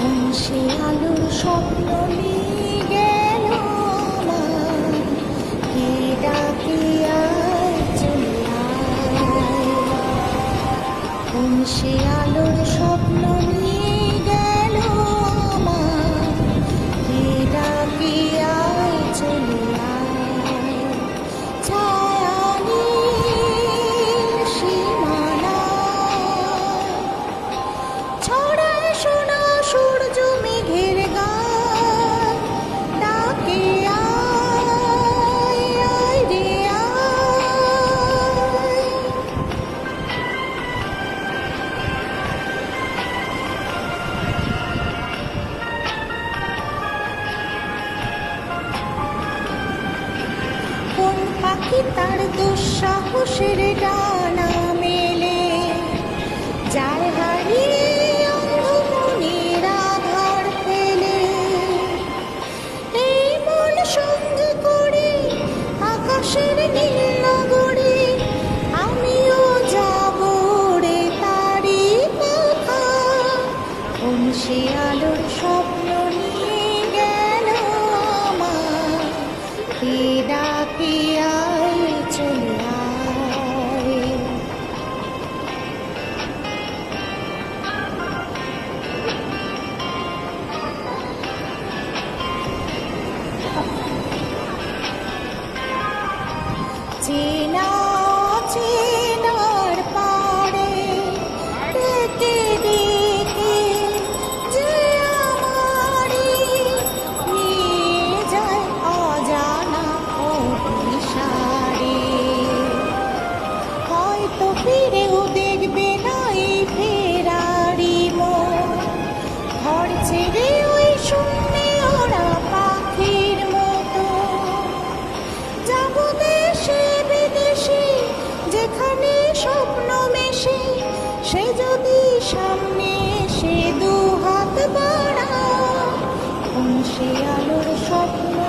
কোন সে আলোর স্বপ্ন নিয়ে গেল আমার, কে ডাকে আয় চলে আয়। কোন সে আলোর স্বপ্ন নিয়ে গেল আমার, কে ডাকে আয় চলে আয়। ছায়া নীল সীমানায় ছড়ায় সোনা সূর্য মেঘের গান, ডাকে আয় আয় রে আয়। কোন পাখি তার দুঃসাহসের ডানা মেলে, যায় হারিয়ে অন্ধমনের আধার ফেলে। এই মন সঙ্গে করে আকাশের নীল নগরে, আমিও যাব রে তারি পথা। কোন সে আলোর স্বপ্ন নিয়ে গেল আমার, কে ডাকে আয় চলে আয়। চেনা চেনার পারে ডেকে ডেকে যে আমারে নিয়ে যায় অজানা অভিসারে। হয়তো ফিরেও দেখবে না এই ফেরারি মন, ঘর ছেড়ে ওই শূন্যে ওরা পাখির মতো। যাব দেশে বিদেশে যেখানে স্বপ্ন মেশে, সে যদি সামনে এসে দু হাত বাড়ায়। কোন সে আলোর স্বপ্ন